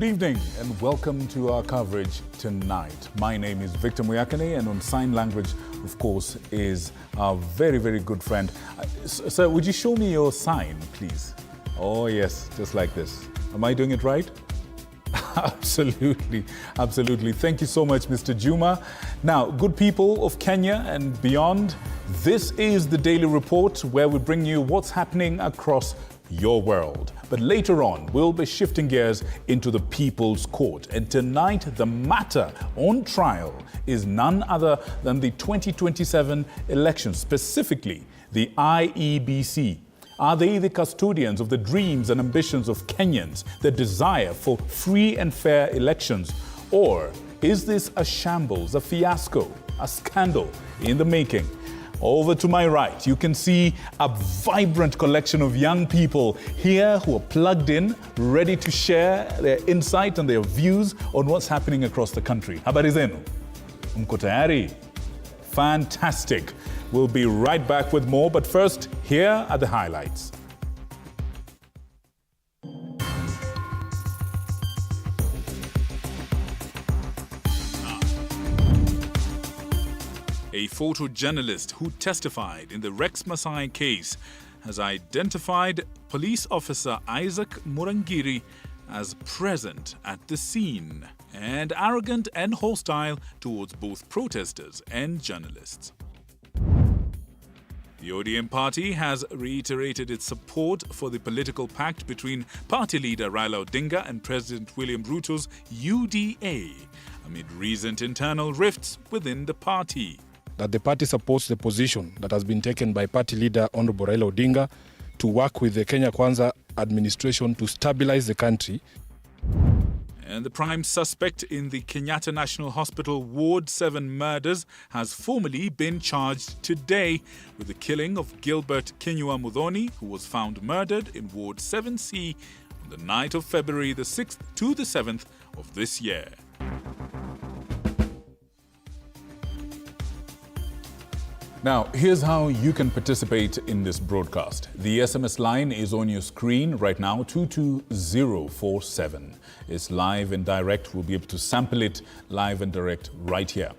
Good evening and welcome to our coverage tonight. My name is Victor Muyakane, and on sign language, of course, is our very, very good friend. Sir, would you show me your sign, please? Oh, yes, just like this. Am I doing it right? Absolutely, absolutely. Thank you so much, Mr. Juma. Now, good people of Kenya and beyond, this is the Daily Report where we bring you what's happening across your world. But later on, we'll be shifting gears into the People's Court. And tonight, the matter on trial is none other than the 2027 elections, specifically the IEBC. Are they the custodians of the dreams and ambitions of Kenyans, the desire for free and fair elections? Or is this a shambles, a fiasco, a scandal in the making? Over to my right, you can see a vibrant collection of young people here who are plugged in, ready to share their insight and their views on what's happening across the country. Habari zenu? Mko tayari? Fantastic. We'll be right back with more, but first, here are the highlights. A photojournalist who testified in the Rex Masai case has identified police officer Isaac Murangiri as present at the scene and arrogant and hostile towards both protesters and journalists. The ODM party has reiterated its support for the political pact between party leader Raila Odinga and President William Ruto's UDA amid recent internal rifts within the party. That the party supports the position that has been taken by party leader Honorable Raila Odinga to work with the Kenya Kwanza administration to stabilize the country. And the prime suspect in the Kenyatta National Hospital Ward 7 murders has formally been charged today with the killing of Gilbert Kinyua Muthoni, who was found murdered in Ward 7C on the night of February the 6th to the 7th of this year. Now, here's how you can participate in this broadcast. The SMS line is on your screen right now, 22047. It's live and direct. We'll be able to sample it live and direct right here.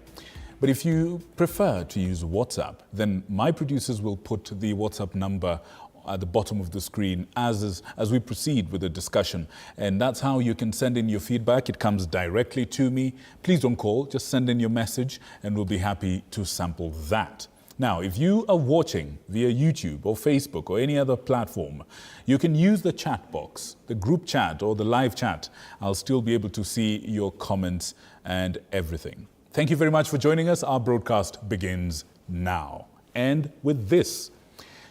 But if you prefer to use WhatsApp, then my producers will put the WhatsApp number at the bottom of the screen as we proceed with the discussion. And that's how you can send in your feedback. It comes directly to me. Please don't call, just send in your message and we'll be happy to sample that. Now, if you are watching via YouTube or Facebook or any other platform, you can use the chat box, the group chat or the live chat. I'll still be able to see your comments and everything. Thank you very much for joining us. Our broadcast begins now. And with this,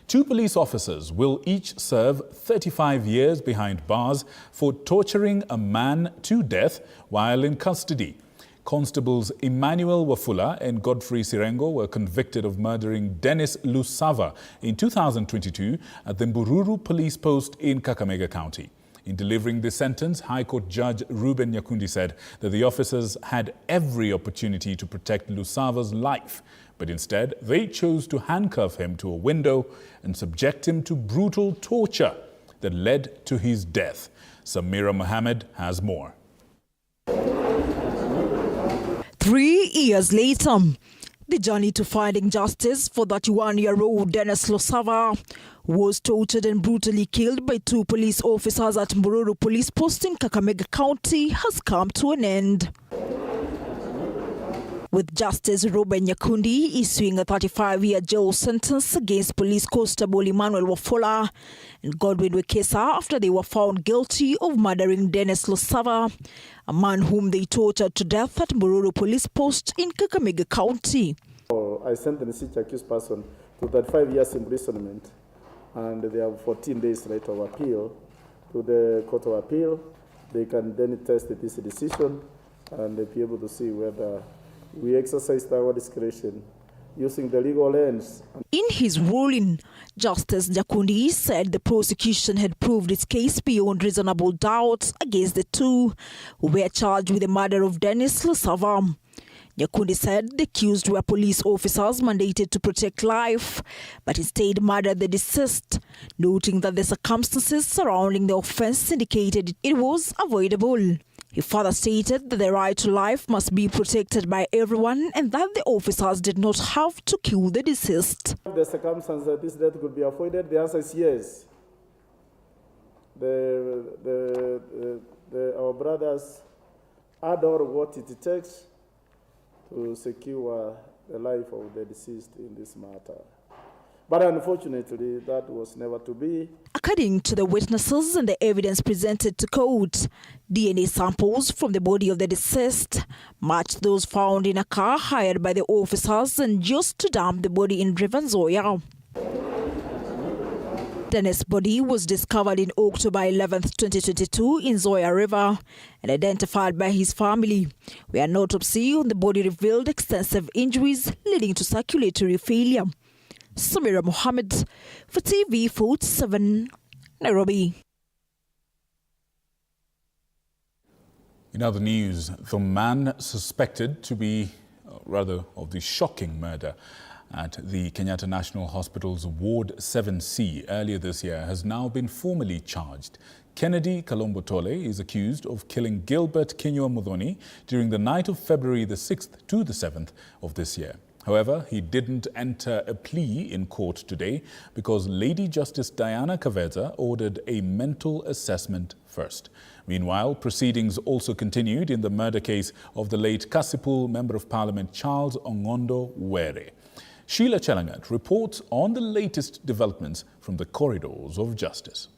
2 police officers will each serve 35 years behind bars for torturing a man to death while in custody. Constables Emmanuel Wafula and Godfrey Sirengo were convicted of murdering Dennis Lusava in 2022 at the Mbururu police post in Kakamega County. In delivering the sentence, High Court Judge Ruben Nyakundi said that the officers had every opportunity to protect Lusava's life, but instead they chose to handcuff him to a window and subject him to brutal torture that led to his death. Samira Mohammed has more. 3 years later, the journey to finding justice for 31-year-old Dennis Lusava was tortured and brutally killed by 2 police officers at Mbururu police post in Kakamega County has come to an end. With Justice Ruben Nyakundi issuing a 35-year jail sentence against police constable Emmanuel Wafula and Godwin Wekesa after they were found guilty of murdering Dennis Lusava, a man whom they tortured to death at Mbururu police post in Kakamega County. I sentenced each accused person to 35 years imprisonment, and they have 14 days right of appeal to the Court of Appeal. They can then test this decision and be able to see whether we exercised our discretion using the legal lens. In his ruling, Justice Nyakundi said the prosecution had proved its case beyond reasonable doubt against the 2 who were charged with the murder of Dennis Lusava. Nyakundi said the accused were police officers mandated to protect life, but instead murdered the deceased, noting that the circumstances surrounding the offense indicated it was avoidable. He further stated that the right to life must be protected by everyone and that the officers did not have to kill the deceased. The circumstances that this death could be avoided, the answer is yes. Our brothers had all what it takes to secure the life of the deceased in this matter. But unfortunately, that was never to be. According to the witnesses and the evidence presented to court, DNA samples from the body of the deceased matched those found in a car hired by the officers and used to dump the body in River Nzoia. Dennis' body was discovered in October 11, 2022 in Nzoia River and identified by his family, where an autopsy on the body revealed extensive injuries leading to circulatory failure. Samira Mohammed for TV47, Nairobi. In other news, the man suspected to be, of the shocking murder at the Kenyatta National Hospital's Ward 7C earlier this year has now been formally charged. Kennedy Kalombotole is accused of killing Gilbert Kinyua Muthoni during the night of February the 6th to the 7th of this year. However, he didn't enter a plea in court today because Lady Justice Diana Kaveza ordered a mental assessment first. Meanwhile, proceedings also continued in the murder case of the late Kasipul Member of Parliament Charles Ongondo Were. Sheila Chelangat reports on the latest developments from the corridors of justice.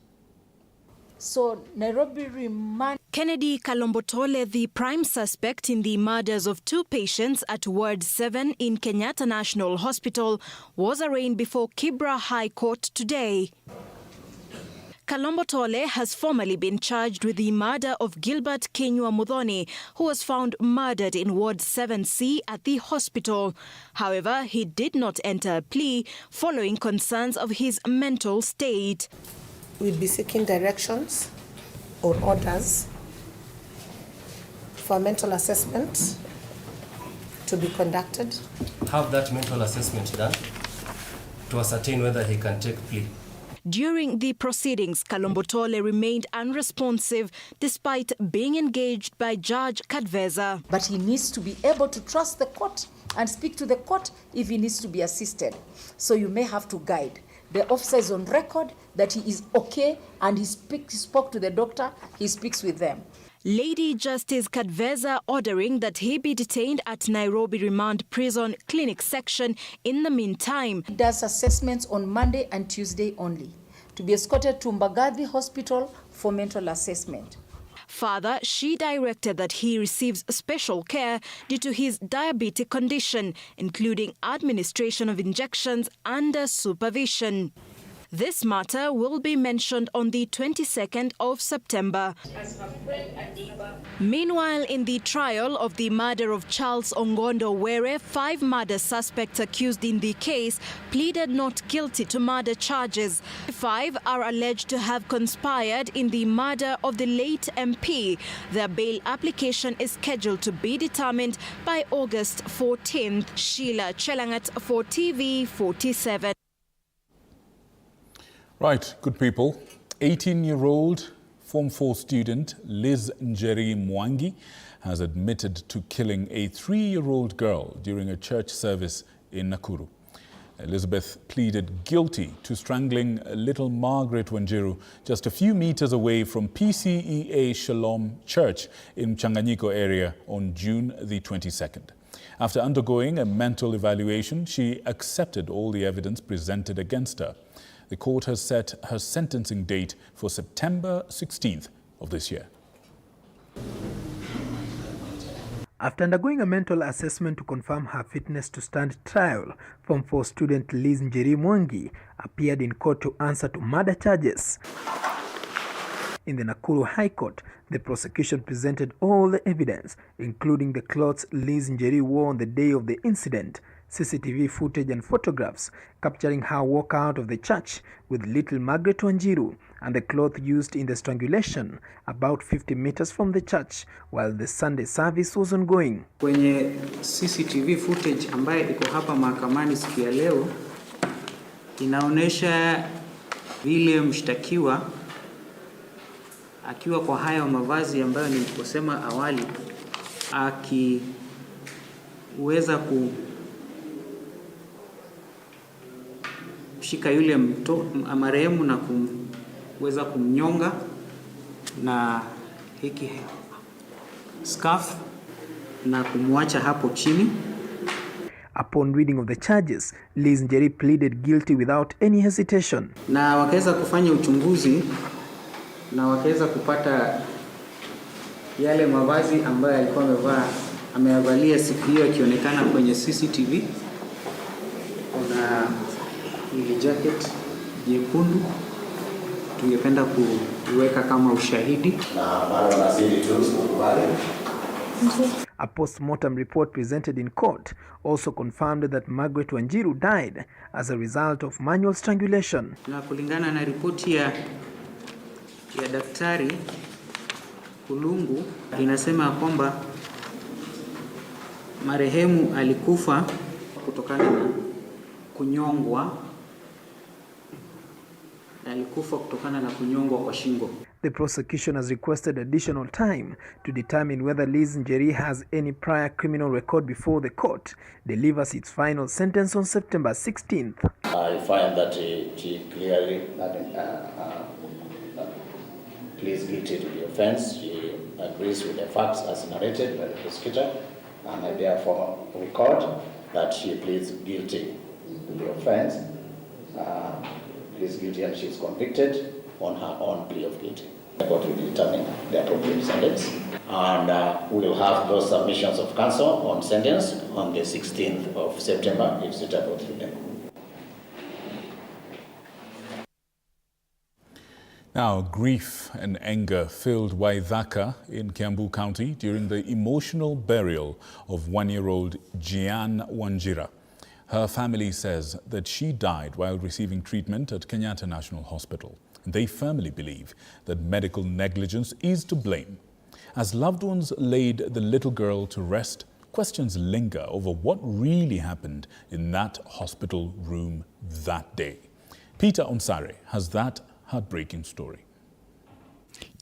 So Nairobi remand Kennedy Kalombotole, the prime suspect in the murders of two patients at Ward 7 in Kenyatta National Hospital, was arraigned before Kibra High Court today. Kalombotole has formally been charged with the murder of Gilbert Kinyua Muthoni, who was found murdered in Ward 7C at the hospital. However, he did not enter a plea following concerns of his mental state. We'll be seeking directions or orders for mental assessment to be conducted. Have that mental assessment done to ascertain whether he can take plea. During the proceedings, Kalombotole remained unresponsive despite being engaged by Judge Kadveza. but he needs to be able to trust the court and speak to the court if he needs to be assisted. So you may have to guide. The officer is on record that he is okay and he spoke to the doctor, he speaks with them. Lady Justice Kadveza ordering that he be detained at Nairobi Remand Prison Clinic section in the meantime. He does assessments on Monday and Tuesday only, to be escorted to Mbagathi Hospital for mental assessment. Further, she directed that he receives special care due to his diabetic condition, including administration of injections under supervision. This matter will be mentioned on the 22nd of September. Meanwhile, in the trial of the murder of Charles Ongondo Were, 5 murder suspects accused in the case pleaded not guilty to murder charges. 5 are alleged to have conspired in the murder of the late MP. Their bail application is scheduled to be determined by August 14th. Sheila Chelangat for TV47. Right, good people. 18-year-old Form 4 student Liz Njeri Mwangi has admitted to killing a 3-year-old girl during a church service in Nakuru. Elizabeth pleaded guilty to strangling little Margaret Wanjiru just a few meters away from PCEA Shalom Church in Changanyiko area on June the 22nd. After undergoing a mental evaluation, she accepted all the evidence presented against her. The court has set her sentencing date for September 16th of this year. After undergoing a mental assessment to confirm her fitness to stand trial, Form 4 student Liz Njeri Mwangi appeared in court to answer to murder charges. In the Nakuru High Court, the prosecution presented all the evidence, including the clothes Liz Njeri wore on the day of the incident, CCTV footage and photographs capturing her walk out of the church with little Margaret Wanjiru, and the cloth used in the strangulation about 50 meters from the church while the Sunday service was ongoing. Kwenye CCTV footage ambaye iko hapa mahakamani siku ya leo inaonyesha vile mshtakiwa akiwa kwa hayo mavazi ambayo niliposema awali, akiweza kushika yule marehemu na kuweza kumnyonga na hiki scarf na kumwacha hapo chini. Upon reading of the charges, Liz Njeri pleaded guilty without any hesitation. Na wakaweza kufanya uchunguzi na wakaweza kupata yale mavazi ambayo alikuwa amevalia siku hiyo ikionekana kwenye CCTV. Kuna ile jacket jekundu tungependa kuweka kama ushahidi. A post-mortem report presented in court also confirmed that Margaret Wanjiru died as a result of manual strangulation. Na kulingana na ripoti ya daktari Kulungu inasema kwamba marehemu alikufa kutokana na kunyongwa. Alikufa kutokana na kunyongwa kwa shingo. The prosecution has requested additional time to determine whether Liz Njeri has any prior criminal record before the court delivers its final sentence on September 16th. I find that she clearly pleads guilty to the offense. She agrees with the facts as narrated by the prosecutor, and I therefore record that she pleads guilty to the offense. Pleads guilty and she is convicted on her own plea of guilty. The court will determine the appropriate sentence, and we will have those submissions of counsel on sentence on the 16th of September if suitable through them. Now, grief and anger filled Waithaka in Kiambu County during the emotional burial of one-year-old Jian Wanjira. Her family says that she died while receiving treatment at Kenyatta National Hospital. They firmly believe that medical negligence is to blame. As loved ones laid the little girl to rest, questions linger over what really happened in that hospital room that day. Peter Onsare has that heartbreaking story.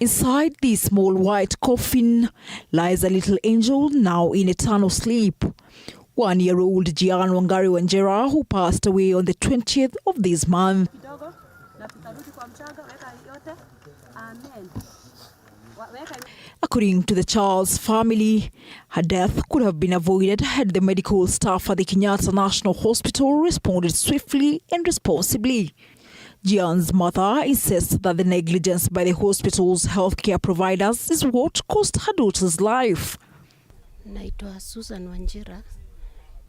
Inside the small white coffin lies a little angel now in eternal sleep. One-year-old Jian Wangari Wanjira, who passed away on the 20th of this month. According to the child's family, her death could have been avoided had the medical staff at the Kenyatta National Hospital responded swiftly and responsibly. Jian's mother insists that the negligence by the hospital's healthcare providers is what cost her daughter's life. Naitwa Susan Wanjira,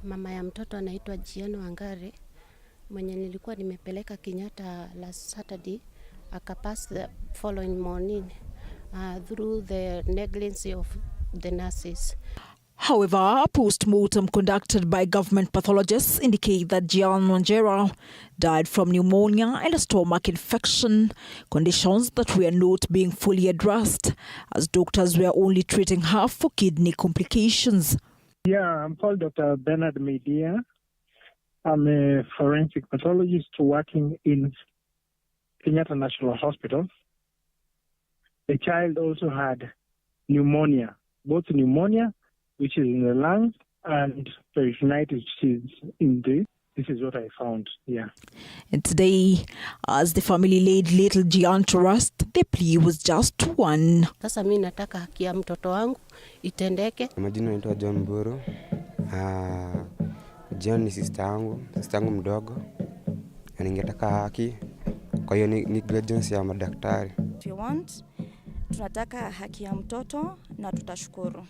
mama ya mtoto anaitwa Jian Wangari, mwenye nilikuwa nimepeleka Kenyatta last Saturday, akapass the following morning through the negligence of the nurses. However, a post-mortem conducted by government pathologists indicate that Jian Wanjira died from pneumonia and a stomach infection, conditions that were not being fully addressed, as doctors were only treating her for kidney complications. Yeah, I'm called Dr. Bernard Media. I'm a forensic pathologist working in Kenyatta National Hospital. The child also had pneumonia, both pneumonia, which is in the lungs, and peritonitis, which is in the. This is what I found, yeah. And today, as the family laid little Jian to rest, the plea was just one. Sasa mimi nataka haki ya mtoto wangu itendeke. Majina naitwa John Mburu. Jian ni sister yangu mdogo. Na ningetaka haki. Kwa hiyo negligence ya madaktari. Tunataka haki ya mtoto na tutashukuru.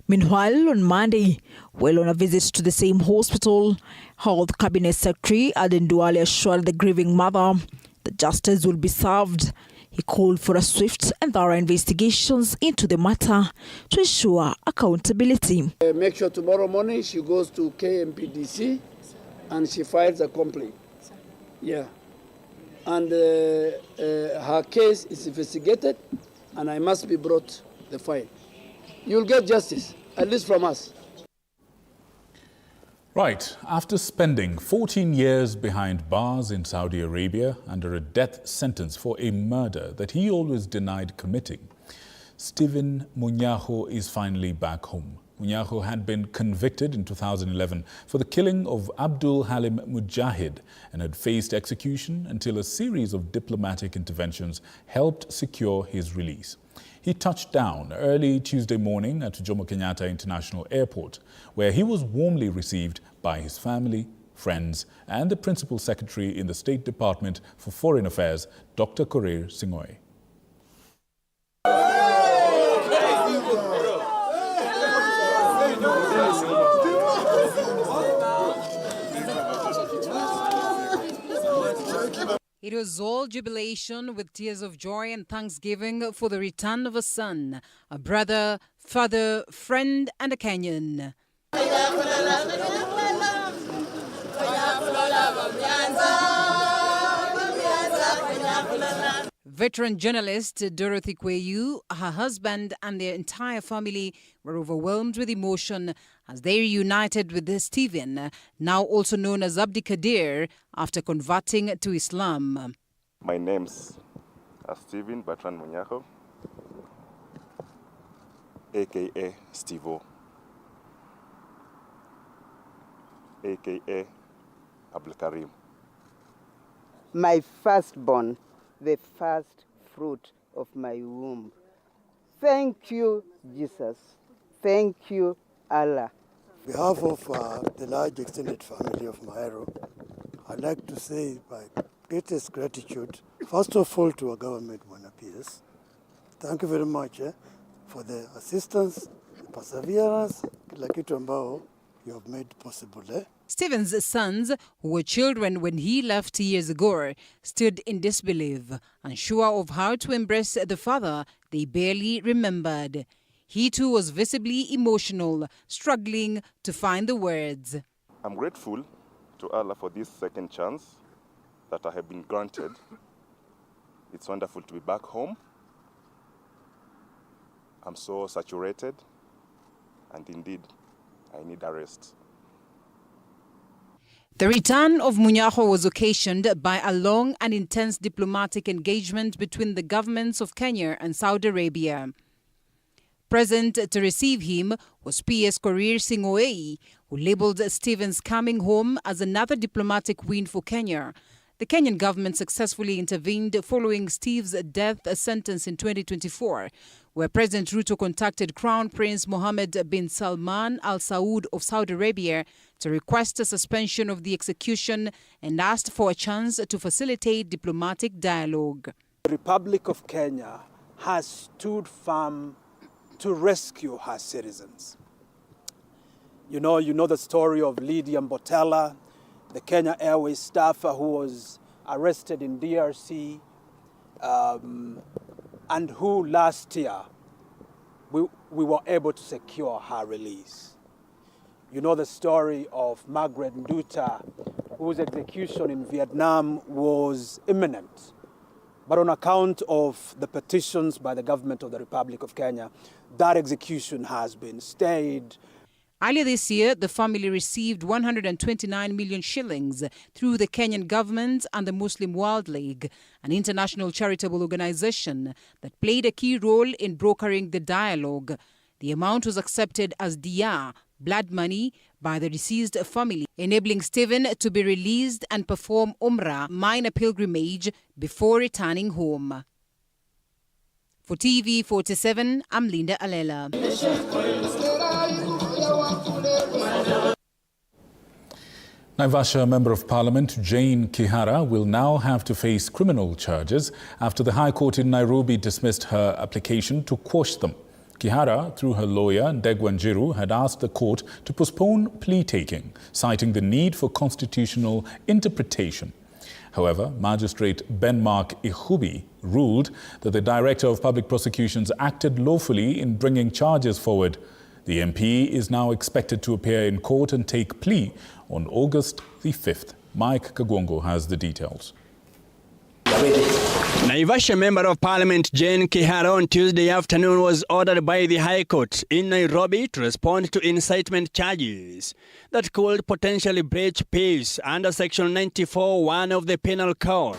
Meanwhile, on Monday, while on a visit to the same hospital, Health Cabinet Secretary Aden Duale assured the grieving mother that justice will be served. He called for a swift and thorough investigations into the matter to ensure accountability. Make sure tomorrow morning she goes to KMPDC and she files a complaint. Yeah. And her case is investigated, and I must be brought the file. You'll get justice, at least from us. Right. After spending 14 years behind bars in Saudi Arabia under a death sentence for a murder that he always denied committing, Stephen Muyakane is finally back home. Muyakane had been convicted in 2011 for the killing of Abdul Halim Mujahid and had faced execution until a series of diplomatic interventions helped secure his release. He touched down early Tuesday morning at Jomo Kenyatta International Airport, where he was warmly received by his family, friends, and the Principal Secretary in the State Department for Foreign Affairs, Dr. Korir Sing'oei. It was all jubilation with tears of joy and thanksgiving for the return of a son, a brother, father, friend, and a Kenyan. Veteran journalist Dorothy Kweyu, her husband, and their entire family were overwhelmed with emotion as they reunited with Stephen, now also known as Abdi Kadir, after converting to Islam. My name's Stephen Bertrand Muyakane, a.k.a. Steve-O, a.k.a. Abdul Karim. My firstborn, the first fruit of my womb. Thank you, Jesus. Thank you, Allah. On behalf of the large extended family of Maero, I'd like to say my greatest gratitude, first of all, to our government, PS. Thank you very much for the assistance, the perseverance, kila kitu ambao you have made possible. Stephen's sons, who were children when he left years ago, stood in disbelief, unsure of how to embrace the father they barely remembered. He too was visibly emotional, struggling to find the words. I'm grateful to Allah for this second chance that I have been granted. It's wonderful to be back home. I'm so saturated, and indeed, I need a rest. The return of Muyakane was occasioned by a long and intense diplomatic engagement between the governments of Kenya and Saudi Arabia. Present to receive him was PS Korir Sing'oei, who labelled Stephen's coming home as another diplomatic win for Kenya. The Kenyan government successfully intervened following Steve's death sentence in 2024, where President Ruto contacted Crown Prince Mohammed bin Salman Al Saud of Saudi Arabia to request a suspension of the execution and asked for a chance to facilitate diplomatic dialogue. The Republic of Kenya has stood firm to rescue her citizens. You know the story of Lydia Mbotela, the Kenya Airways staffer who was arrested in DRC and who last year we were able to secure her release. You know the story of Margaret Nduta, whose execution in Vietnam was imminent. But on account of the petitions by the government of the Republic of Kenya, that execution has been stayed. Earlier this year, the family received 129 million shillings through the Kenyan government and the Muslim World League, an international charitable organization that played a key role in brokering the dialogue. The amount was accepted as diya, blood money, by the deceased family, enabling Stephen to be released and perform Umrah, minor pilgrimage, before returning home. For TV47, I'm Linda Alela. Naivasha Member of Parliament Jane Kihara will now have to face criminal charges after the High Court in Nairobi dismissed her application to quash them. Kihara, through her lawyer Ndegwa Njiru, had asked the court to postpone plea-taking, citing the need for constitutional interpretation. However, Magistrate Ben-Mark Ihubi ruled that the Director of Public Prosecutions acted lawfully in bringing charges forward. The MP is now expected to appear in court and take plea on August the 5th. Mike Kagwongo has the details. Naivasha Member of Parliament Jane Kihara on Tuesday afternoon was ordered by the High Court in Nairobi to respond to incitement charges that could potentially breach peace under Section 94(1) of the Penal Code.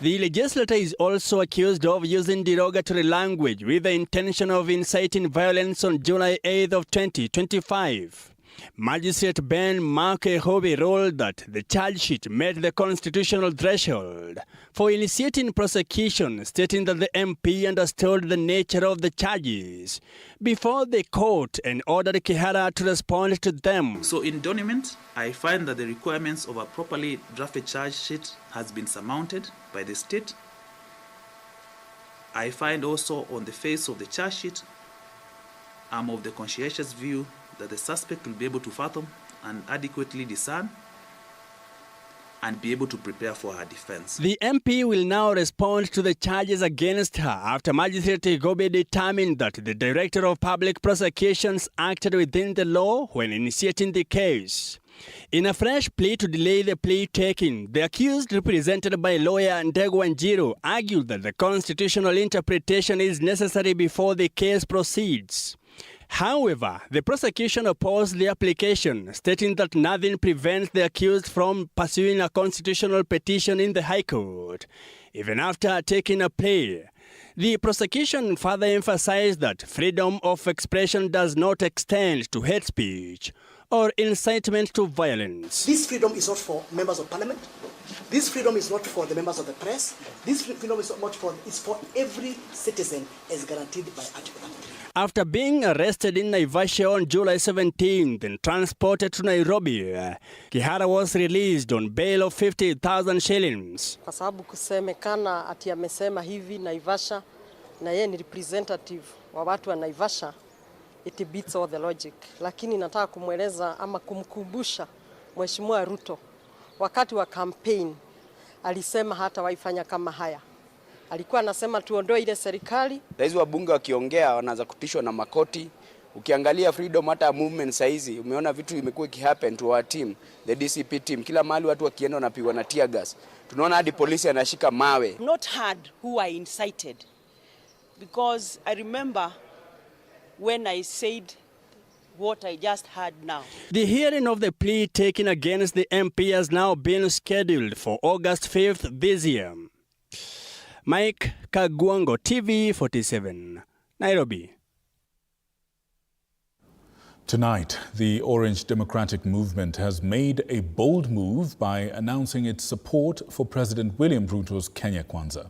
The legislator is also accused of using derogatory language with the intention of inciting violence on July 8th of 2025. Magistrate Ben Makehobi ruled that the charge sheet met the constitutional threshold for initiating prosecution, stating that the MP understood the nature of the charges before the court and ordered Kihara to respond to them. So in Doniment, I find that the requirements of a properly drafted charge sheet has been surmounted by the state. I find also on the face of the charge sheet, I'm of the conscientious view that the suspect will be able to fathom and adequately discern and be able to prepare for her defense. The MP will now respond to the charges against her after Magistrate Gobe determined that the Director of Public Prosecutions acted within the law when initiating the case. In a fresh plea to delay the plea taking, the accused, represented by lawyer Ndegu Wanjiru, argued that the constitutional interpretation is necessary before the case proceeds. However, the prosecution opposed the application, stating that nothing prevents the accused from pursuing a constitutional petition in the High Court, even after taking a plea. The prosecution further emphasized that freedom of expression does not extend to hate speech or incitement to violence. This freedom is not for members of parliament. This freedom is not for the members of the press. This freedom is not much for, it's for every citizen as guaranteed by Article 33. After being arrested in Naivasha on July 17th and transported to Nairobi, Kihara was released on bail of 50,000 shillings. Kwa sababu kusemekana ati amesema hivi Naivasha na yeye ni representative wa watu wa Naivasha, it beats all the logic. Lakini nataka kumweleza ama kumkumbusha Mheshimiwa Ruto wakati wa campaign alisema hata waifanya kama haya. Alikuwa anasema tuondoe ile serikali. Saizi wabunge wakiongea wanaanza kutishwa na makoti. Ukiangalia freedom hata movement saizi umeona vitu imekuwa ikihappen to our team, the DCP team. Kila mahali watu wakienda wanapigwa na tear gas. Tunaona hadi polisi anashika mawe. Not heard who I incited, because I remember when I said what I just heard now. The hearing of the plea taken against the MP has now been scheduled for August 5th this year. Mike Kagwango, TV47, Nairobi. Tonight, the Orange Democratic Movement has made a bold move by announcing its support for President William Ruto's Kenya Kwanza.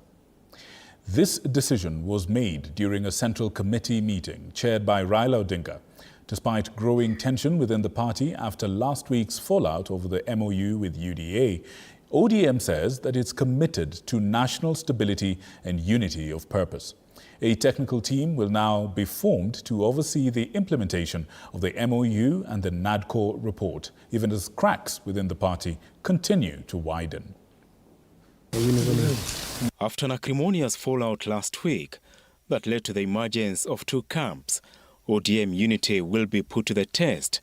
This decision was made during a Central Committee meeting chaired by Raila Odinga, despite growing tension within the party after last week's fallout over the MOU with UDA. ODM says that it's committed to national stability and unity of purpose. A technical team will now be formed to oversee the implementation of the MOU and the NADCO report, even as cracks within the party continue to widen. After an acrimonious fallout last week that led to the emergence of two camps, ODM unity will be put to the test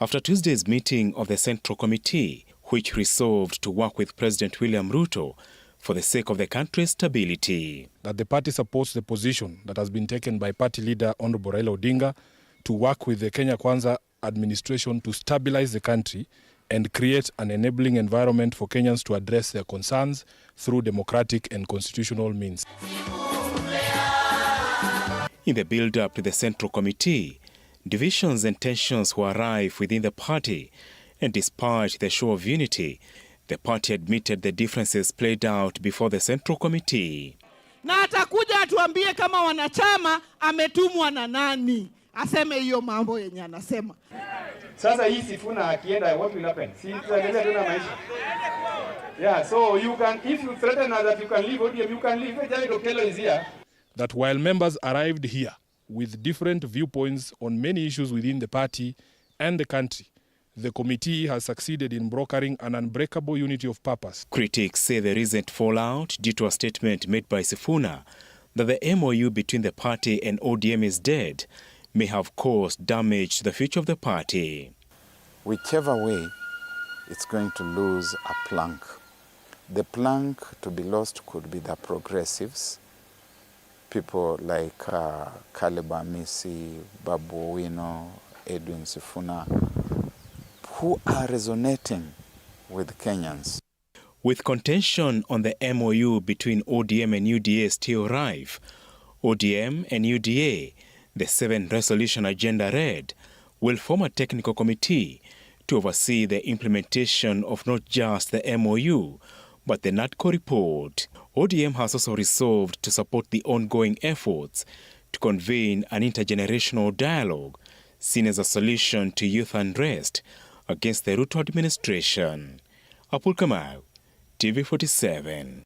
after Tuesday's meeting of the Central Committee, which resolved to work with President William Ruto for the sake of the country's stability. That the party supports the position that has been taken by party leader Honorable Raila Odinga to work with the Kenya Kwanza administration to stabilize the country and create an enabling environment for Kenyans to address their concerns through democratic and constitutional means. In the build-up to the Central Committee, divisions and tensions were rife within the party, and despite the show of unity, the party admitted the differences played out before the Central Committee. Na atakuja atuambie kama wanachama ametumwa na nani. Aseme hiyo mambo yenye anasema. Sasa hii Sifuna akienda, what will happen? Si tunaendelea tena maisha. Yeah, so you can, if you threaten us that you can leave ODM, you can leave. Jared Okello is here. That while members arrived here with different viewpoints on many issues within the party and the country, the committee has succeeded in brokering an unbreakable unity of purpose. Critics say the recent fallout due to a statement made by Sifuna that the MOU between the party and ODM is dead may have caused damage to the future of the party. Whichever way, it's going to lose a plank. The plank to be lost could be the progressives, people like Caleb Amisi, Babu Owino, Edwin Sifuna, who are resonating with Kenyans. With contention on the MOU between ODM and UDA still rife, ODM and UDA, the 7 resolution agenda read, will form a technical committee to oversee the implementation of not just the MOU, but the NATCO report. ODM has also resolved to support the ongoing efforts to convene an intergenerational dialogue seen as a solution to youth unrest against the Ruto administration. Apul Kamau, TV47.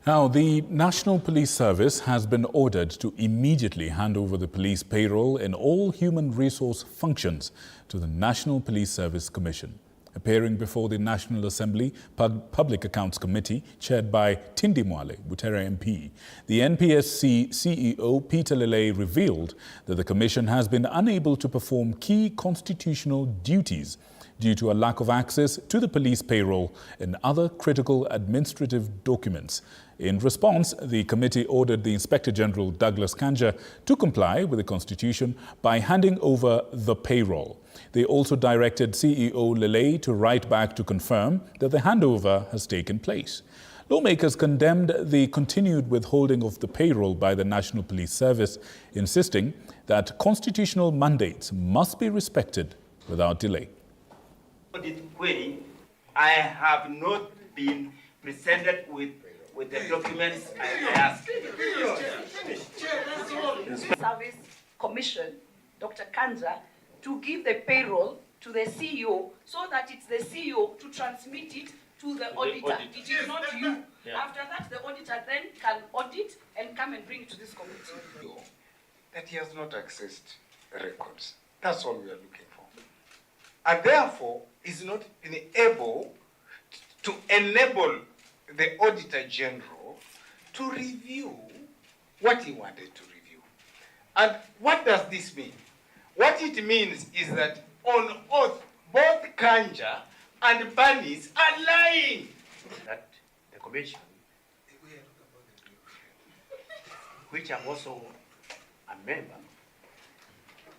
Now, the National Police Service has been ordered to immediately hand over the police payroll and all human resource functions to the National Police Service Commission. Appearing before the National Assembly Public Accounts Committee, chaired by Tindi Mwale, Butere MP, the NPSC CEO Peter Lele revealed that the Commission has been unable to perform key constitutional duties due to a lack of access to the police payroll and other critical administrative documents. In response, the committee ordered the Inspector General Douglas Kanja to comply with the Constitution by handing over the payroll. They also directed CEO Lele to write back to confirm that the handover has taken place. Lawmakers condemned the continued withholding of the payroll by the National Police Service, insisting that constitutional mandates must be respected without delay. I have not been presented with the documents I asked. Service Commission, Dr. Kanja, to give the payroll to the CEO so that it's the CEO to transmit it to the auditor. It is not you. Yeah. After that, the auditor then can audit and come and bring it to this committee. That he has not accessed records. That's all we are looking for. And therefore, is not able to enable the Auditor General to review what he wanted to review. And what does this mean? What it means is that on oath, both Kanja and Banis are lying. That the Commission, which I'm also a member,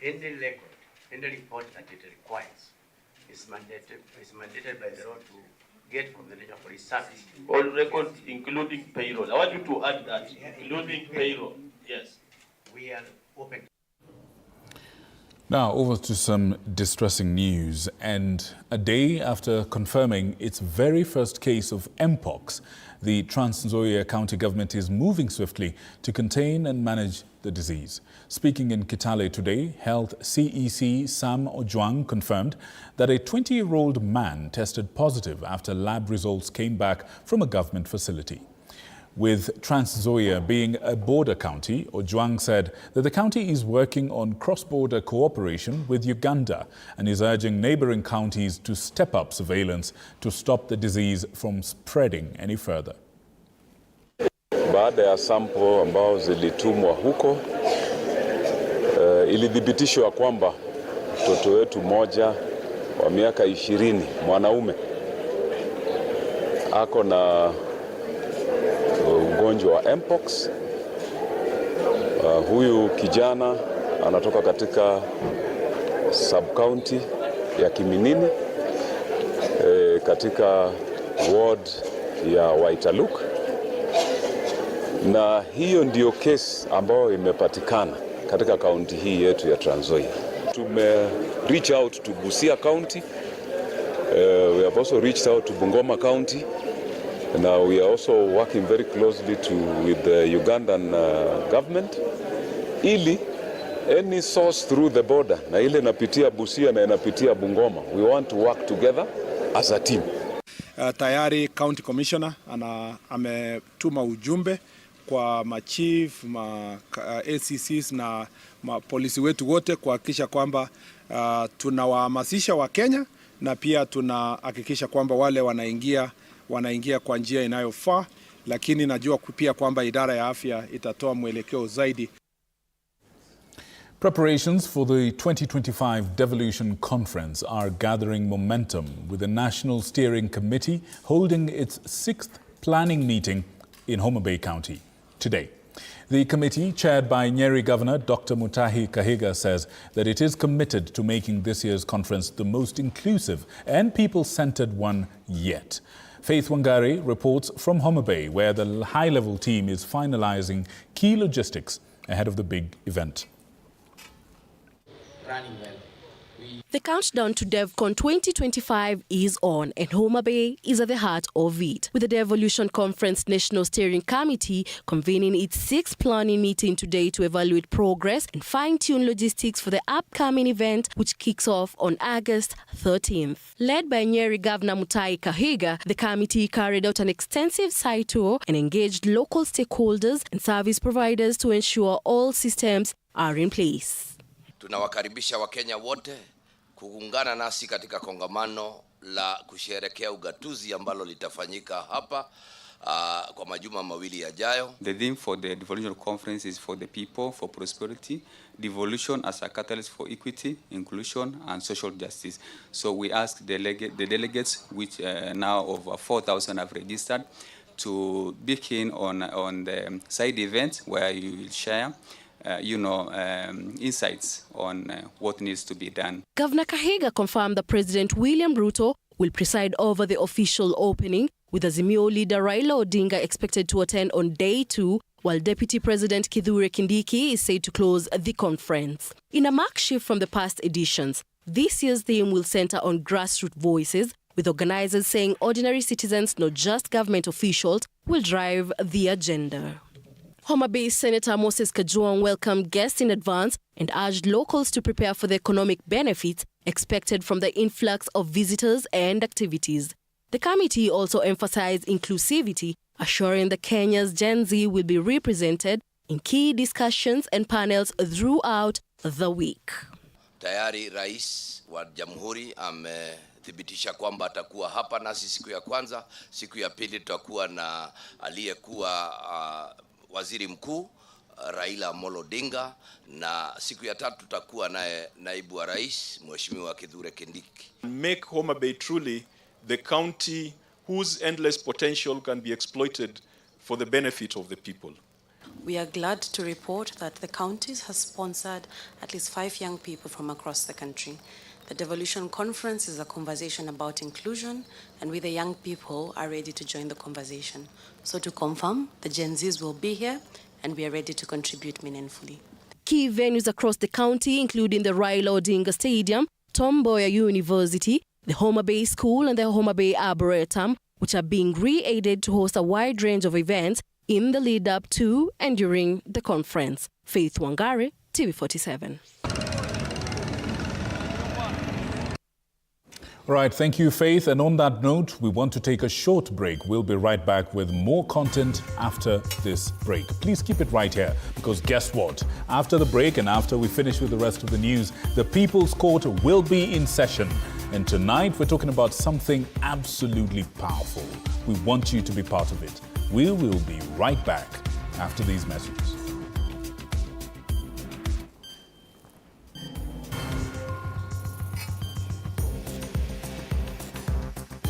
any record, any report that it requires is mandated by the law to get from the National Police Service. All records, including payroll. I want you to add that, including payroll. Yes. We are open. Now, over to some distressing news. And a day after confirming its very first case of Mpox, the Trans Nzoia County government is moving swiftly to contain and manage the disease. Speaking in Kitale today, Health CEC Sam Ojwang confirmed that a 20-year-old man tested positive after lab results came back from a government facility. With Trans Nzoia being a border county, Ojwang said that the county is working on cross-border cooperation with Uganda and is urging neighboring counties to step up surveillance to stop the disease from spreading any further. Baada ya sample ambao zilitumwa huko, ilithibitishwa kwamba mtoto wetu mmoja wa miaka 20 mwanaume ako na ugonjwa wa Mpox. Huyu kijana anatoka katika sub-county ya Kiminini katika ward ya Waitaluk, na hiyo ndio case ambayo imepatikana katika kaunti hii yetu ya Trans Nzoia. Tume reach out to Busia County, we have also reached out to Bungoma County. Now we are also working very closely with the Ugandan government, ili any source through the border, na ile inapitia Busia na inapitia Bungoma, we want to work together as a team. Tayari County Commissioner ametuma ujumbe kwa machief, ACCs na polisi wetu wote kuhakikisha kwamba tunawahamasisha wa Kenya na pia tunahakikisha kwamba wale wanaingia kwa njia inayofaa, lakini najua pia kwamba idara ya afya itatoa mwelekeo zaidi. Preparations for the 2025 Devolution Conference are gathering momentum, with the National Steering Committee holding its 6th planning meeting in Homa Bay County today. The committee, chaired by Nyeri Governor Dr. Mutahi Kahiga, says that it is committed to making this year's conference the most inclusive and people-centered one yet. Faith Wangari reports from Homa Bay, where the high-level team is finalizing key logistics ahead of the big event. The countdown to DevCon 2025 is on, and Homa Bay is at the heart of it, with the Devolution Conference National Steering Committee convening its 6th planning meeting today to evaluate progress and fine-tune logistics for the upcoming event, which kicks off on August 13th. Led by Nyeri Governor Mutahi Kahiga, the committee carried out an extensive site tour and engaged local stakeholders and service providers to ensure all systems are in place. Tunawakaribisha Wakenya wote kuungana nasi katika kongamano la kusherehekea ugatuzi ambalo litafanyika hapa kwa majuma mawili yajayo. The theme for the Devolution Conference is for the people, for prosperity, devolution as a catalyst for equity, inclusion and social justice. So we ask the delegates, which now over 4,000 have registered, to be keen on the side events where you will share insights on what needs to be done. Governor Kahiga confirmed that President William Ruto will preside over the official opening, with Azimio leader Raila Odinga expected to attend on day 2, while Deputy President Kithure Kindiki is said to close the conference. In a marked shift from the past editions, this year's theme will center on grassroots voices, with organizers saying ordinary citizens, not just government officials, will drive the agenda. Homa Bay Senator Moses Kajwang welcomed guests in advance and urged locals to prepare for the economic benefits expected from the influx of visitors and activities. The committee also emphasized inclusivity, assuring that Kenya's Gen Z will be represented in key discussions and panels throughout the week. Tayari Rais wa Jamhuri amethibitisha kwamba atakuwa hapa nasi siku ya kwanza, siku ya pili tutakuwa na aliyekuwa Waziri Mkuu Raila Amolo Odinga, na siku ya tatu tutakuwa naye naibu wa rais Mheshimiwa Kithure Kindiki. Make Homa Bay truly the county whose endless potential can be exploited for the benefit of the people. We are glad to report that the county has sponsored at least 5 young people from across the country. The Devolution Conference is a conversation about inclusion, and we, the young people, are ready to join the conversation. So to confirm, the Gen Zs will be here, and we are ready to contribute meaningfully. Key venues across the county, including the Raila Odinga Stadium, Tom Mboya University, the Homa Bay School, and the Homa Bay Arboretum, which are being re-aided to host a wide range of events in the lead-up to and during the conference. Faith Wangari, TV47. All right, thank you, Faith. And on that note, we want to take a short break. We'll be right back with more content after this break. Please keep it right here, because guess what? After the break and after we finish with the rest of the news, the People's Court will be in session. And tonight, we're talking about something absolutely powerful. We want you to be part of it. We will be right back after these messages.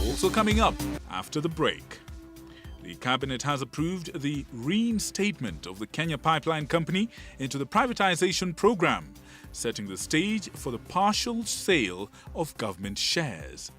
Also coming up after the break, the Cabinet has approved the reinstatement of the Kenya Pipeline Company into the privatization program, setting the stage for the partial sale of government shares.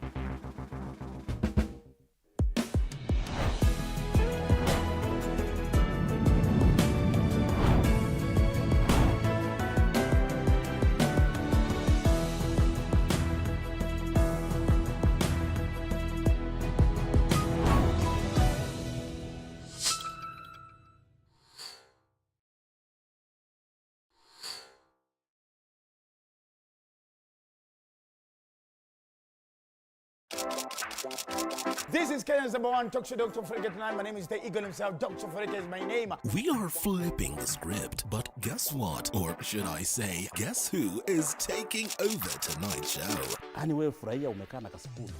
This is Kenya's #1 talk show, Dr. Farika tonight. My name is the Eagle himself. Dr. Farika is my name. We are flipping the script, but guess what? Or should I say, guess who is taking over tonight's show? Anyway, furahia umekaa na kasipuni.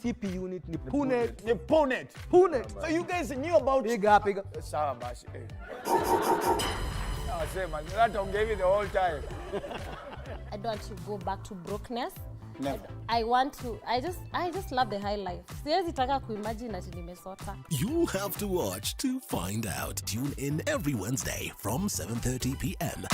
CP unit ni Punet. Ni Punet. Punet. So you guys knew about... Piga. Sawa basi. Nasema, that I'll give you the whole time. I don't want to go back to brokenness. Never. I just love the high life. Siwezi taka kuimagine ati nimesota. You have to watch to find out. Tune in every Wednesday from 7:30 p.m.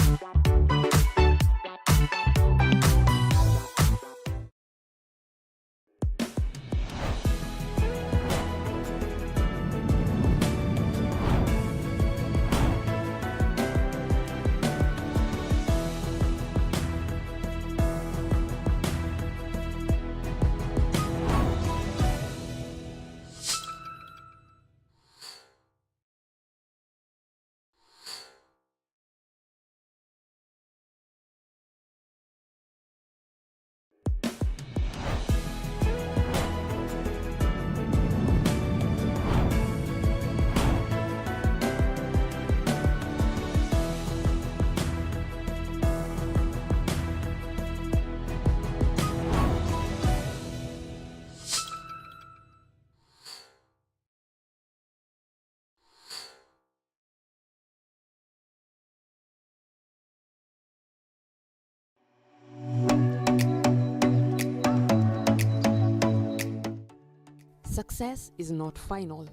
Success is not final.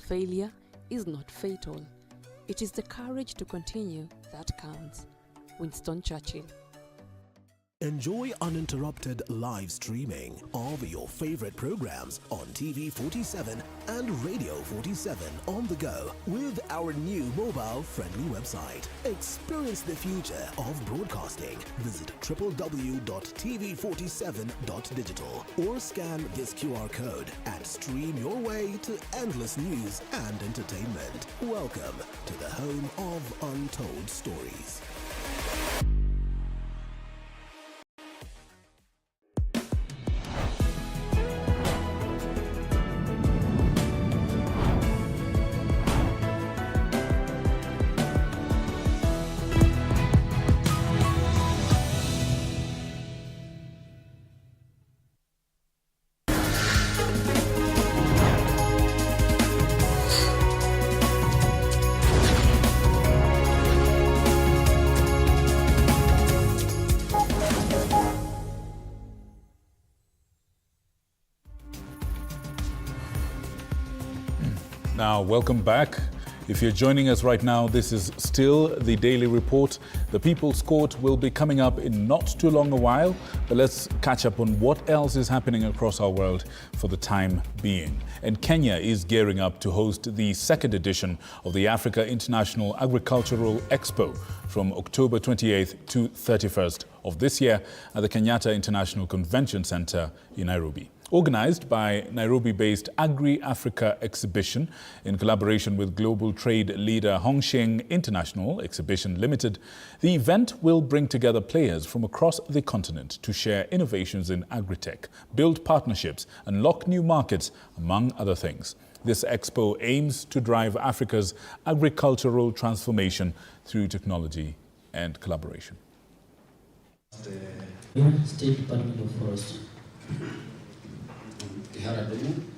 Failure is not fatal. It is the courage to continue that counts. Winston Churchill. Enjoy uninterrupted live streaming of your favorite programs on TV47 and Radio 47 on the go with our new mobile-friendly website. Experience the future of broadcasting. Visit www.tv47.digital or scan this QR code and stream your way to endless news and entertainment. Welcome to the home of untold stories. Now, welcome back. If you're joining us right now, this is still the Daily Report. The People's Court will be coming up in not too long a while, but let's catch up on what else is happening across our world for the time being. And Kenya is gearing up to host the second edition of the Africa International Agricultural Expo from October 28th to 31st of this year at the Kenyatta International Convention Center in Nairobi. Organized by Nairobi-based Agri-Africa Exhibition in collaboration with global trade leader Hongsheng International Exhibition Limited, the event will bring together players from across the continent to share innovations in agri-tech, build partnerships, unlock new markets, among other things. This expo aims to drive Africa's agricultural transformation through technology and collaboration. State Department of Forestry.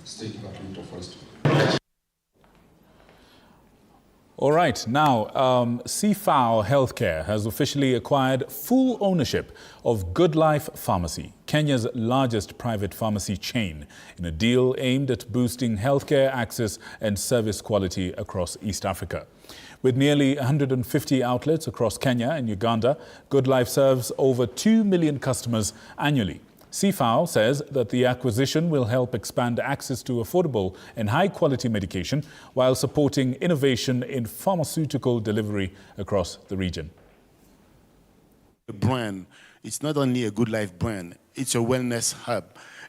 State Department of Forestry. All right, now, CFAO Healthcare has officially acquired full ownership of Good Life Pharmacy, Kenya's largest private pharmacy chain, in a deal aimed at boosting healthcare access and service quality across East Africa. With nearly 150 outlets across Kenya and Uganda, Good Life serves over 2 million customers annually. CFAO says that the acquisition will help expand access to affordable and high-quality medication while supporting innovation in pharmaceutical delivery across the region. A brand, it's not only a Good Life brand, it's a wellness hub.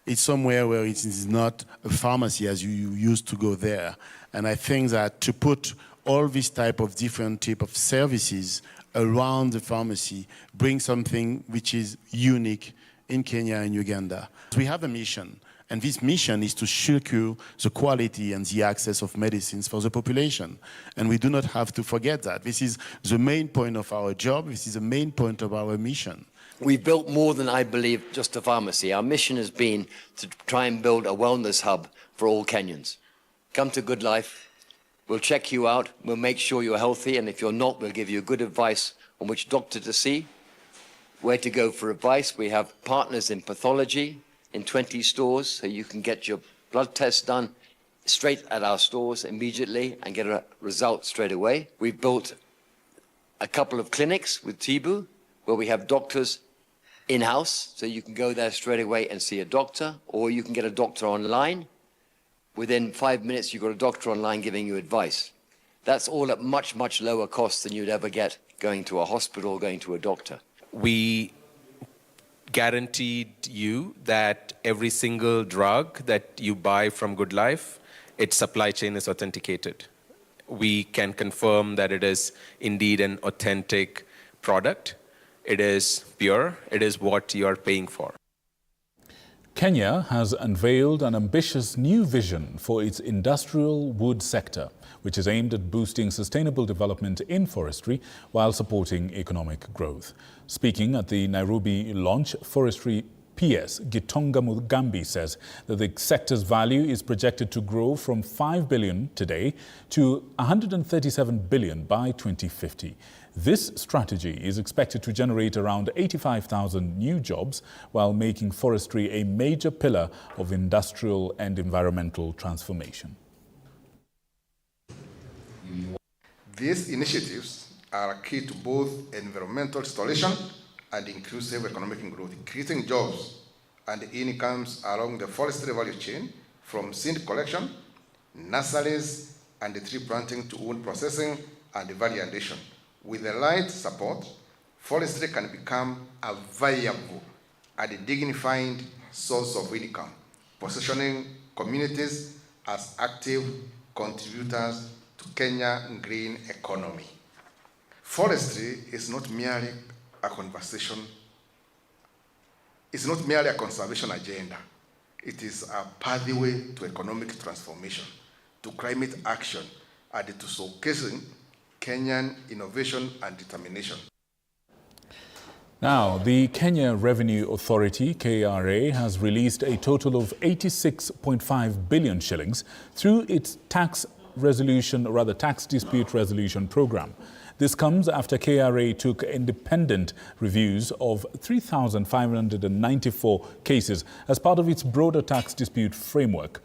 It's somewhere where it is not a pharmacy as you used to go there. And I think that to put all these type of different type of services around the pharmacy brings something which is unique in Kenya and Uganda. We have a mission, and this mission is to secure the quality and the access of medicines for the population. And we do not have to forget that. This is the main point of our job. This is the main point of our mission. We've built more than, I believe, just a pharmacy. Our mission has been to try and build a wellness hub for all Kenyans. Come to Good Life. We'll check you out. We'll make sure you're healthy. And if you're not, we'll give you good advice on which doctor to see where to go for advice. We have partners in pathology in 20 stores, so you can get your blood test done straight at our stores immediately and get a result straight away. We've built a couple of clinics with Tibu, where we have doctors in-house, so you can go there straight away and see a doctor, or you can get a doctor online. Within 5 minutes, you've got a doctor online giving you advice. That's all at much, much lower cost than you'd ever get going to a hospital or going to a doctor. We guaranteed you that every single drug that you buy from Good Life, its supply chain is authenticated. We can confirm that it is indeed an authentic product. It is pure. It is what you're paying for. Kenya has unveiled an ambitious new vision for its industrial wood sector, which is aimed at boosting sustainable development in forestry while supporting economic growth. Speaking at the Nairobi launch, Forestry PS Gitonga Mugambi says that the sector's value is projected to grow from 5 billion today to 137 billion by 2050. This strategy is expected to generate around 85,000 new jobs while making forestry a major pillar of industrial and environmental transformation. These initiatives are key to both environmental restoration and inclusive economic growth, creating jobs and incomes along the forestry value chain, from seed collection, nurseries, and tree planting to wood processing and value addition. With the right support, forestry can become a viable and dignified source of income, positioning communities as active contributors to Kenya's green economy. Forestry is not merely a conversation. It's not merely a conservation agenda. It is a pathway to economic transformation, to climate action, and to showcasing Kenyan innovation and determination. Now, the Kenya Revenue Authority, KRA, has released a total of 86.5 billion shillings through its tax dispute resolution program. This comes after KRA took independent reviews of 3,594 cases as part of its broader tax dispute framework.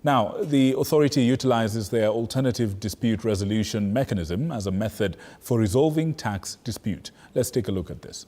Now, the authority utilizes their alternative dispute resolution mechanism as a method for resolving tax dispute. Let's take a look at this.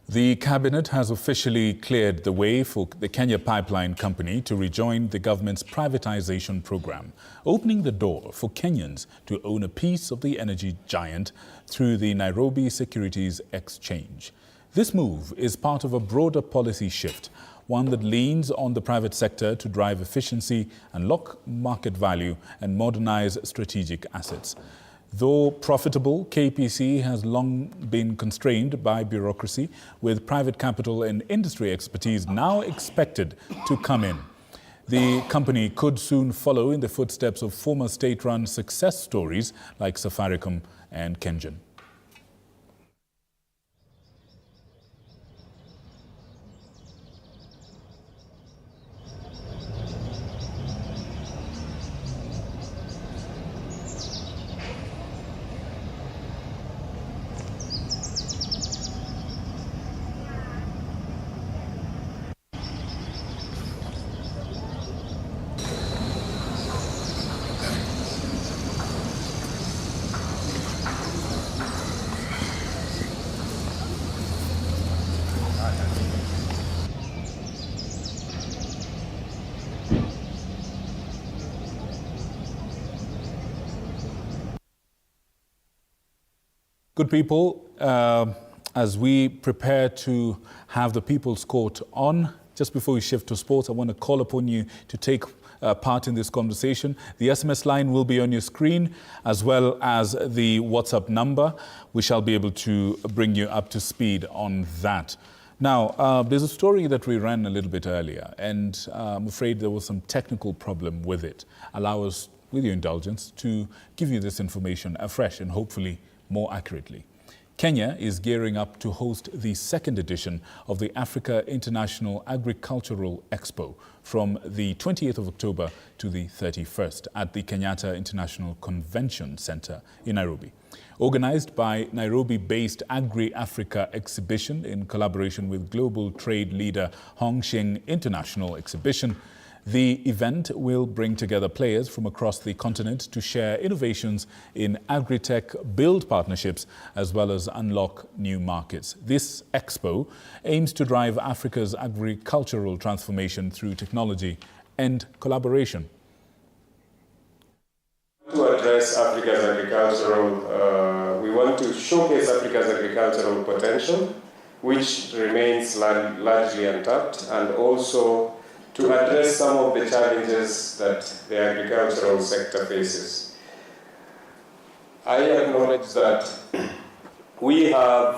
The Cabinet has officially cleared the way for the Kenya Pipeline Company to rejoin the government's privatization program, opening the door for Kenyans to own a piece of the energy giant through the Nairobi Securities Exchange. This move is part of a broader policy shift, one that leans on the private sector to drive efficiency, unlock market value, and modernize strategic assets. Though profitable, KPC has long been constrained by bureaucracy, with private capital and industry expertise now expected to come in. The company could soon follow in the footsteps of former state-run success stories like Safaricom and Kengen. Good people, as we prepare to have the People's Court on, just before we shift to sports, I want to call upon you to take part in this conversation. The SMS line will be on your screen, as well as the WhatsApp number. We shall be able to bring you up to speed on that. Now, there's a story that we ran a little bit earlier, and I'm afraid there was some technical problem with it. Allow us, with your indulgence, to give you this information afresh and hopefully more accurately. Kenya is gearing up to host the second edition of the Africa International Agricultural Expo from the 28th of October to the 31st at the Kenyatta International Convention Center in Nairobi. Organized by Nairobi-based Agri-Africa Exhibition in collaboration with global trade leader Hongqing International Exhibition, the event will bring together players from across the continent to share innovations in agri-tech, build partnerships, as well as unlock new markets. This expo aims to drive Africa's agricultural transformation through technology and collaboration. To address Africa's agricultural, we want to showcase Africa's agricultural potential, which remains largely untapped, and also to address some of the challenges that the agricultural sector faces. I acknowledge that we have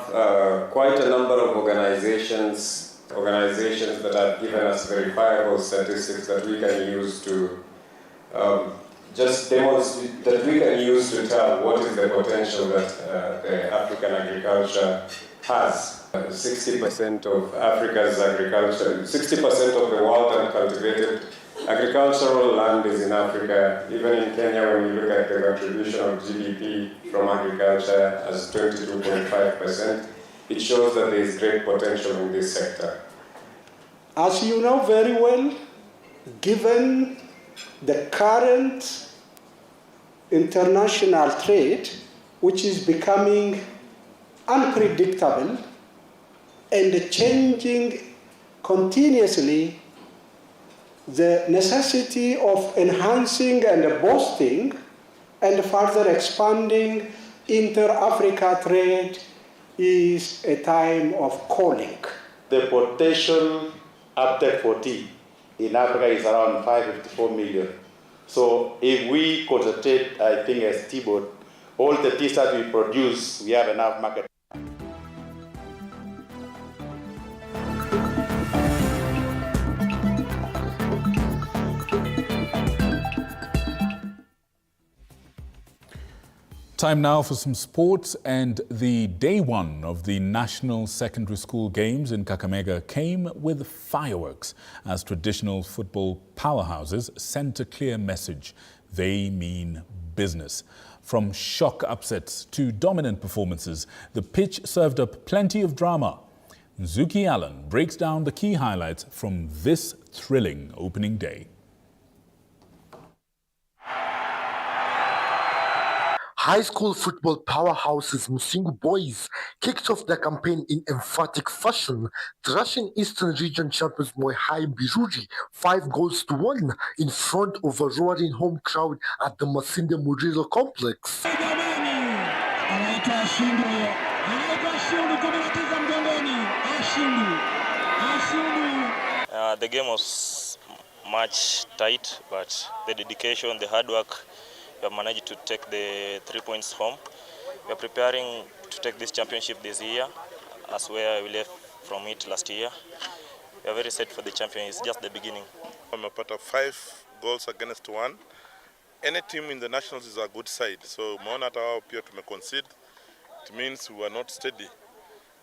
quite a number of organizations that have given us verifiable statistics that we can use to just demonstrate, that we can use to tell what is the potential that the African agriculture has. 60% of Africa's agriculture, 60% of the world uncultivated agricultural land is in Africa. Even in Kenya, when you look at the contribution of GDP from agriculture as 22.5%, it shows that there is great potential in this sector. As you know very well, given the current international trade, which is becoming unpredictable and changing continuously, the necessity of enhancing and boosting and further expanding inter-Africa trade is a time of calling. The potential uptake for tea in Africa is around 554 million. So if we concentrate, I think, as T-Board, all the teas that we produce, we have enough market. Time now for some sports, and the day one of the National Secondary School Games in Kakamega came with fireworks as traditional football powerhouses sent a clear message. They mean business. From shock upsets to dominant performances, the pitch served up plenty of drama. Zuki Allen breaks down the key highlights from this thrilling opening day. High school football powerhouses Musingu Boys kicked off their campaign in emphatic fashion, thrashing Eastern Region champions Moi High Biruri 5-1 in front of a roaring home crowd at the Masinde Murilo complex. The game was much tight, but the dedication, the hard work, we have managed to take the 3 points home. We are preparing to take this championship this year, as where we left from it last year. We are very set for the champion. It's just the beginning. I'm a part of 5 goals against 1. Any team in the nationals is a good side. So maona hata wao pia tumeconcede. It means we are not steady.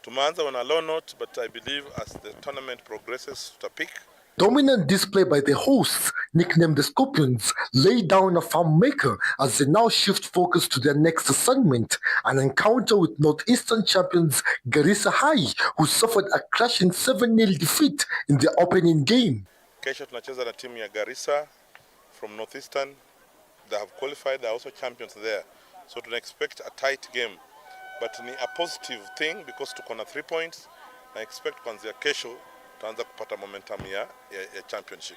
Tumeanza on a low note, but I believe as the tournament progresses to peak. Dominant display by the hosts, nicknamed the Scorpions, lay down a farm maker as they now shift focus to their next assignment, an encounter with Northeastern champions Garissa High, who suffered a crushing 7-0 defeat in the opening game. Kesho tunacheza na timu ya Garissa from Northeastern. They have qualified, they are also champions there. So to expect a tight game. But ni a positive thing because tuko na 3 points. I expect kuanzia kesho tutaanza kupata momentum ya championship.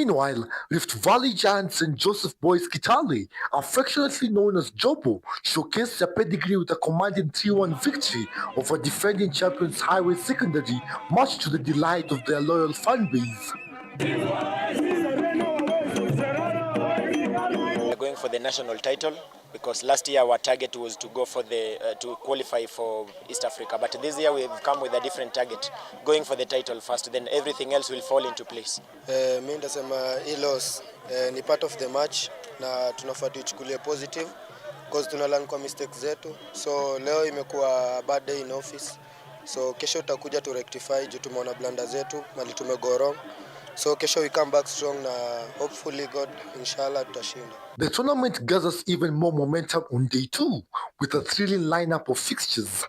Meanwhile, Rift Valley giant St. Joseph Boys Kitale, affectionately known as Jobo, showcased their pedigree with a commanding 3-1 victory over defending champions Highway Secondary, much to the delight of their loyal fan base. We're going for the national title because last year our target was to go for to qualify for East Africa, but this year we've come with a different target, going for the title first, then everything else will fall into place. Mimi ndasema hii loss ni part of the match na tunafaa tuichukulie positive because tunalearn kwa mistakes zetu. So leo imekuwa bad day in office. So kesho tutakuja to rectify juu tumeona blunders zetu mali tumego wrong. So kesho we come back strong na hopefully God inshallah tutashinda. The tournament gathers even more momentum on day 2 with a thrilling lineup of fixtures.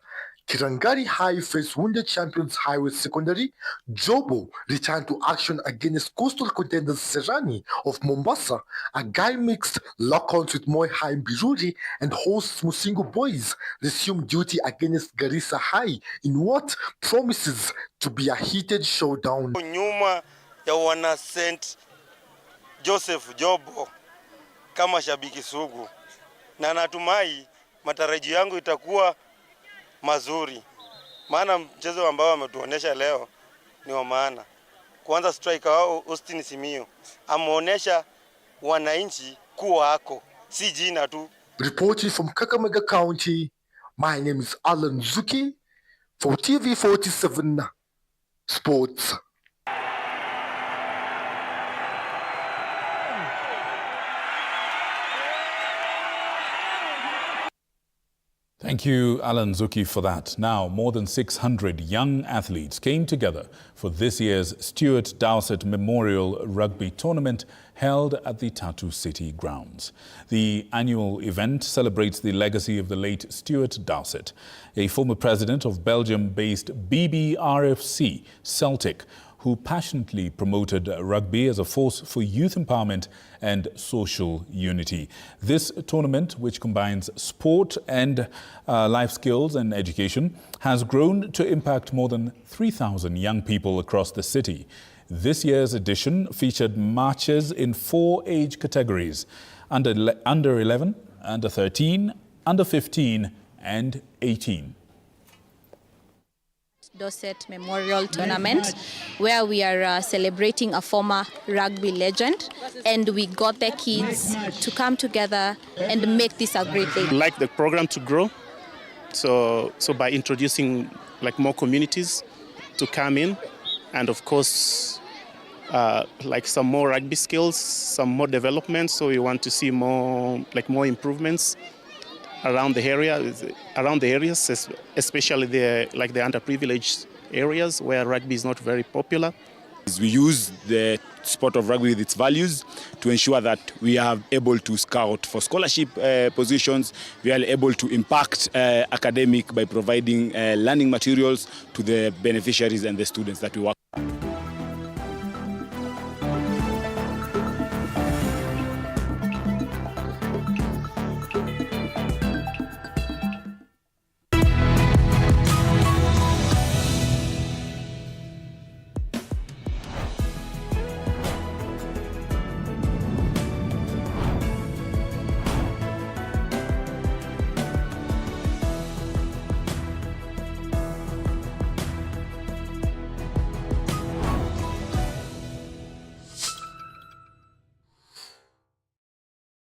Kirangari High face wounded champions Highway Secondary. Jobo returned to action against coastal contenders Serani of Mombasa. A guy mixed lock-ons with Moi High Biruri, and hosts Musingu Boys resumed duty against Garissa High in what promises to be a heated showdown. Nyuma ya wana St. Joseph Jobo kama shabiki sugu, na natumai matarajio yangu itakuwa mazuri, maana mchezo ambao ametuonesha leo ni wa maana. Kwanza striker wao Austin Simio ameonesha wananchi kuwa hako si jina tu. Reporting from Kakamega County, my name is Alan Zuki for TV47 Sports. Thank you, Alan Zuki, for that. Now, more than 600 young athletes came together for this year's Stuart Dowsett Memorial Rugby Tournament held at the Tatu City grounds. The annual event celebrates the legacy of the late Stuart Dowsett, a former president of Belgium-based BBRFC Celtic, who passionately promoted rugby as a force for youth empowerment and social unity. This tournament, which combines sport and life skills and education, has grown to impact more than 3,000 young people across the city. This year's edition featured matches in 4 age categories: under 11, under 13, under 15 and 18. Dowsett Memorial Tournament, where we are celebrating a former rugby legend, and we got the kids to come together and make this a great day. I'd like the program to grow, so by introducing like more communities to come in, and of course like some more rugby skills, some more development. So we want to see more improvements around the areas, especially the underprivileged areas where rugby is not very popular. We use the sport of rugby with its values to ensure that we are able to scout for scholarship positions. We are able to impact academic by providing learning materials to the beneficiaries and the students that we work